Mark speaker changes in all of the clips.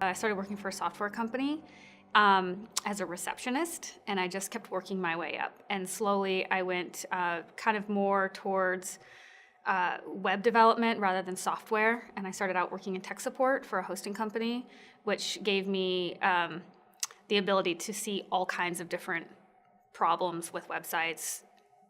Speaker 1: I started working for a software company as a receptionist, and I just kept working my way up. And slowly I went kind of more towards web development rather than software. And I started out working in tech support for a hosting company, which gave me the ability to see all kinds of different problems with websites,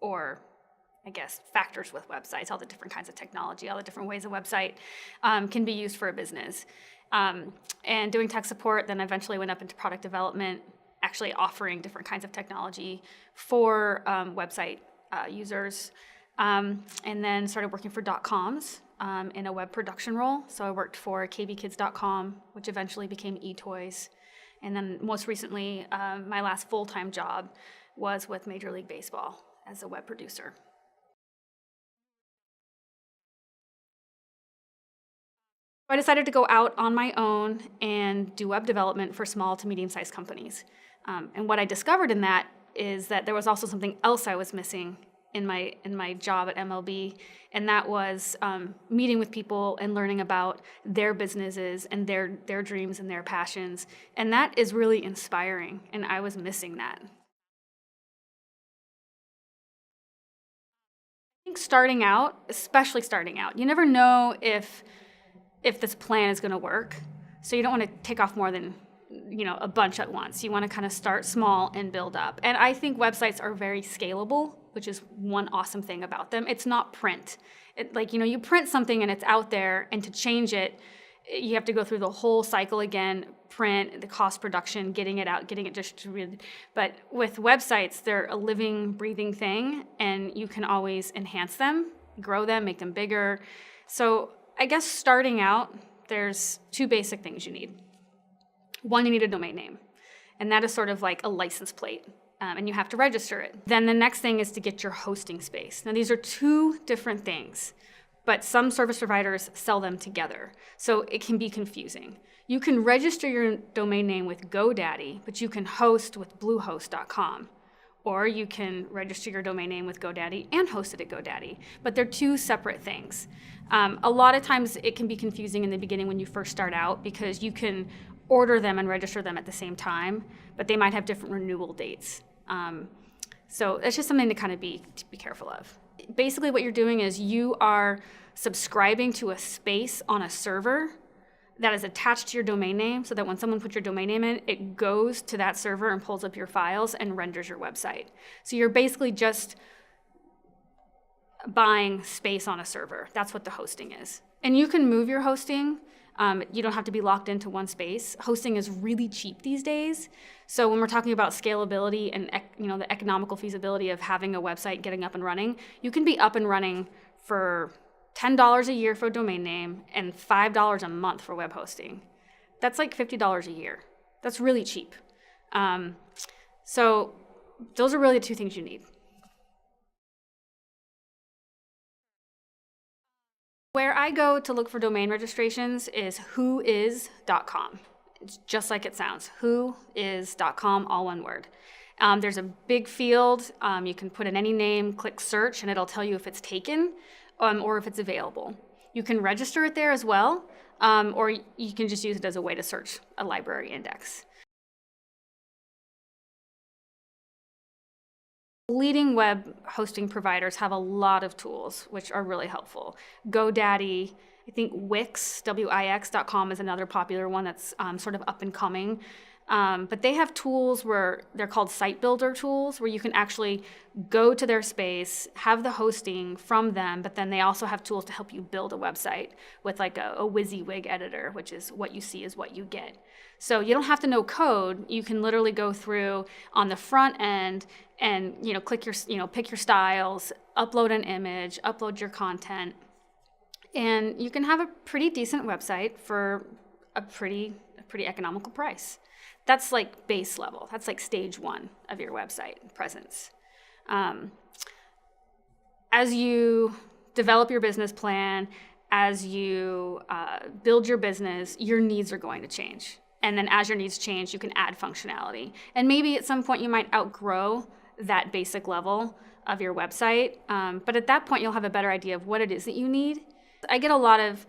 Speaker 1: or I guess factors with websites, all the different kinds of technology, all the different ways a website can be used for a business. And doing tech support, then eventually went up into product development, actually offering different kinds of technology for website users. And then started working for .coms in a web production role. So I worked for kvkids.com, which eventually became eToys. And then most recently, my last full-time job was with Major League Baseball as a web producer. I decided to go out on my own and do web development for small to medium-sized companies. And what I discovered in that is that there was also something else I was missing in my job at MLB, and that was meeting with people and learning about their businesses and their dreams and their passions. And that is really inspiring, and I was missing that. I think starting out, especially starting out, you never know if this plan is going to work. So you don't want to take off more than a bunch at once. You want to kind of start small and build up. And I think websites are very scalable, which is one awesome thing about them. It's not print. You print something and it's out there, and to change it, you have to go through the whole cycle again, print, the cost production, getting it out, getting it distributed. But with websites, they're a living, breathing thing, and you can always enhance them, grow them, make them bigger. So I guess starting out, there's two basic things you need. One, you need a domain name, and that is sort of like a license plate, and you have to register it. Then the next thing is to get your hosting space. Now, these are two different things, but some service providers sell them together, so it can be confusing. You can register your domain name with GoDaddy, but you can host with bluehost.com. Or you can register your domain name with GoDaddy and host it at GoDaddy. But they're two separate things. A lot of times it can be confusing in the beginning when you first start out, because you can order them and register them at the same time, but they might have different renewal dates. So it's just something to kind of be careful of. Basically what you're doing is you are subscribing to a space on a server that is attached to your domain name, so that when someone puts your domain name in, it goes to that server and pulls up your files and renders your website. So you're basically just buying space on a server. That's what the hosting is. And you can move your hosting. You don't have to be locked into one space. Hosting is really cheap these days. So when we're talking about scalability and the economical feasibility of having a website getting up and running, you can be up and running for $10 a year for a domain name and $5 a month for web hosting. That's like $50 a year. That's really cheap. So those are really the two things you need. Where I go to look for domain registrations is whois.com. It's just like it sounds, whois.com, all one word. There's a big field. You can put in any name, click search, and it'll tell you if it's taken or if it's available. You can register it there as well, or you can just use it as a way to search a library index. Leading web hosting providers have a lot of tools which are really helpful. GoDaddy, I think Wix, wix.com is another popular one that's sort of up and coming. But they have tools where they're called site builder tools, where you can actually go to their space, have the hosting from them, but then they also have tools to help you build a website with like a WYSIWYG editor, which is what you see is what you get. So you don't have to know code. You can literally go through on the front end and click your pick your styles, upload an image, upload your content, and you can have a pretty decent website for a pretty economical price. That's like base level. That's like stage one of your website presence. As you develop your business plan, as you build your business, your needs are going to change. And then as your needs change, you can add functionality. And maybe at some point you might outgrow that basic level of your website. But at that point, you'll have a better idea of what it is that you need. I get a lot of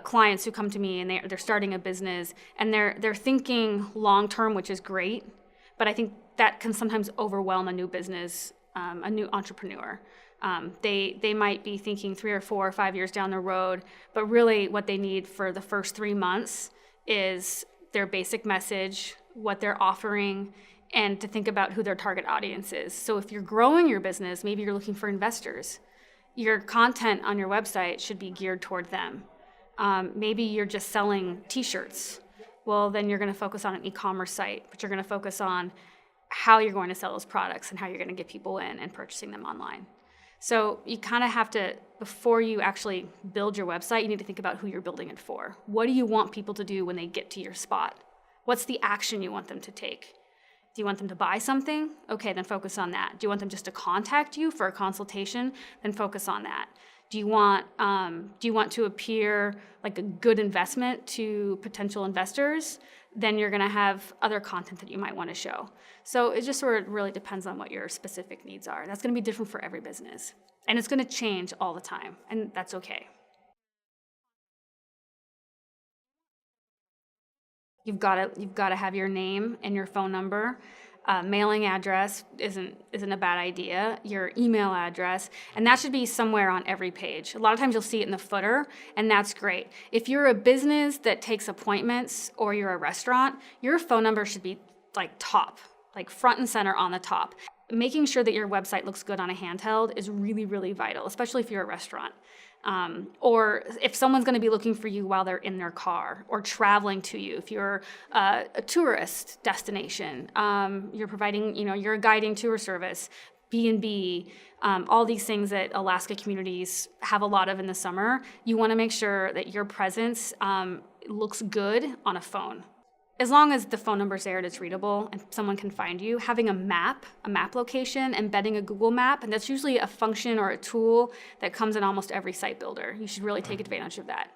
Speaker 1: clients who come to me and they're starting a business and they're thinking long term, which is great, but I think that can sometimes overwhelm a new business, a new entrepreneur. They might be thinking 3 or 4 or 5 years down the road, but really what they need for the first 3 months is their basic message, what they're offering, and to think about who their target audience is. So if you're growing your business, maybe you're looking for investors. Your content on your website should be geared toward them. Maybe you're just selling t-shirts. Well, then you're going to focus on an e-commerce site, but you're going to focus on how you're going to sell those products and how you're going to get people in and purchasing them online. So you kind of have to, before you actually build your website, you need to think about who you're building it for. What do you want people to do when they get to your spot? What's the action you want them to take? Do you want them to buy something? Okay, then focus on that. Do you want them just to contact you for a consultation? Then focus on that. Do you want to appear like a good investment to potential investors? Then you're going to have other content that you might want to show. So it just sort of really depends on what your specific needs are. That's going to be different for every business. And it's going to change all the time, and that's okay. You've got to have your name and your phone number. Mailing address isn't a bad idea. Your email address, and that should be somewhere on every page. A lot of times you'll see it in the footer, and that's great. If you're a business that takes appointments or you're a restaurant, your phone number should be like top, like front and center on the top. Making sure that your website looks good on a handheld is really, really vital, especially if you're a restaurant. Or if someone's going to be looking for you while they're in their car or traveling to you, if you're a tourist destination, you're providing, you're a guiding tour service, B&B, all these things that Alaska communities have a lot of in the summer, you want to make sure that your presence looks good on a phone. As long as the phone number's there and it's readable and someone can find you, having a map location, embedding a Google map, and that's usually a function or a tool that comes in almost every site builder. You should really take advantage of that.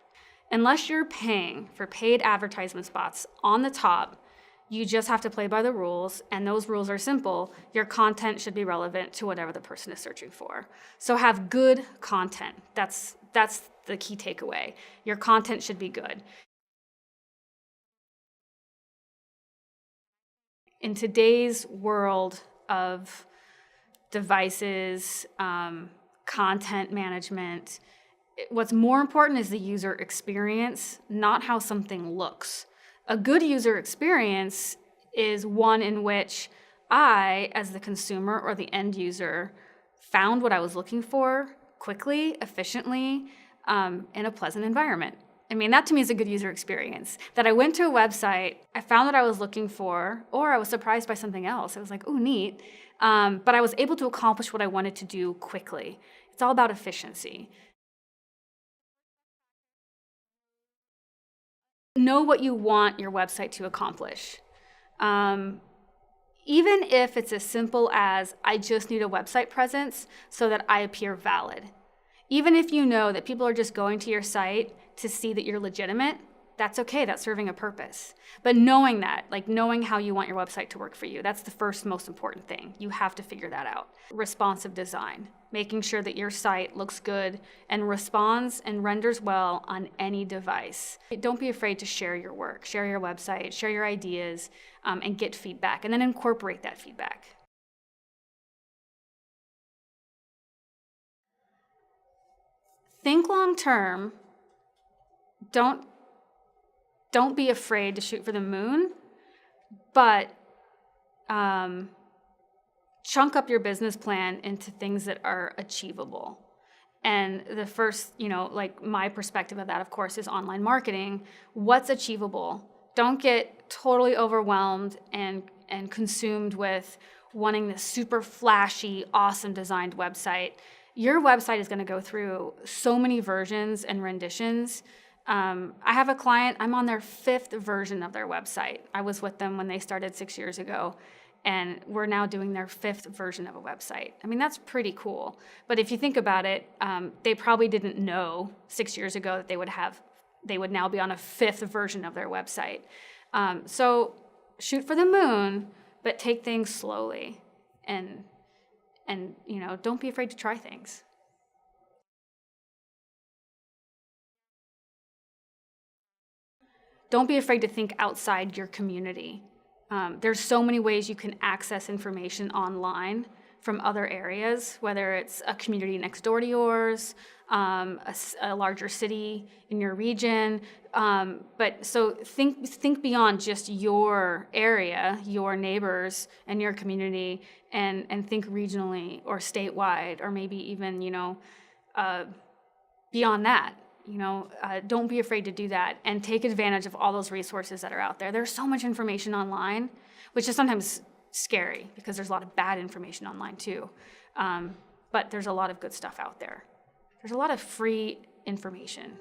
Speaker 1: Unless you're paying for paid advertisement spots on the top, you just have to play by the rules, and those rules are simple. Your content should be relevant to whatever the person is searching for. So have good content. That's the key takeaway. Your content should be good. In today's world of devices, content management, what's more important is the user experience, not how something looks. A good user experience is one in which I, as the consumer or the end user, found what I was looking for quickly, efficiently, in a pleasant environment. I mean, that to me is a good user experience. That I went to a website, I found what I was looking for, or I was surprised by something else. I was like, oh, neat. But I was able to accomplish what I wanted to do quickly. It's all about efficiency. Know what you want your website to accomplish. Even if it's as simple as, I just need a website presence so that I appear valid. Even if you know that people are just going to your site to see that you're legitimate, that's okay, that's serving a purpose. But knowing that, like knowing how you want your website to work for you, that's the first most important thing. You have to figure that out. Responsive design, making sure that your site looks good and responds and renders well on any device. Don't be afraid to share your work, share your website, share your ideas, and get feedback, and then incorporate that feedback. Think long term. Don't be afraid to shoot for the moon, but chunk up your business plan into things that are achievable. And the first, like my perspective of that, of course, is online marketing. What's achievable? Don't get totally overwhelmed and consumed with wanting this super flashy, awesome designed website. Your website is going to go through so many versions and renditions. I have a client, I'm on their 5th version of their website. I was with them when they started 6 years ago, and we're now doing their 5th version of a website. I mean, that's pretty cool. But if you think about it, they probably didn't know 6 years ago that they would now be on a 5th version of their website. So shoot for the moon, but take things slowly, and don't be afraid to try things. don't be afraid to think outside your community. There's so many ways you can access information online from other areas, whether it's a community next door to yours, a larger city in your region. But so think beyond just your area, your neighbors, and your community, and think regionally or statewide, or maybe even, beyond that. Don't be afraid to do that and take advantage of all those resources that are out there. There's so much information online, which is sometimes scary because there's a lot of bad information online too. But there's a lot of good stuff out there. There's a lot of free information.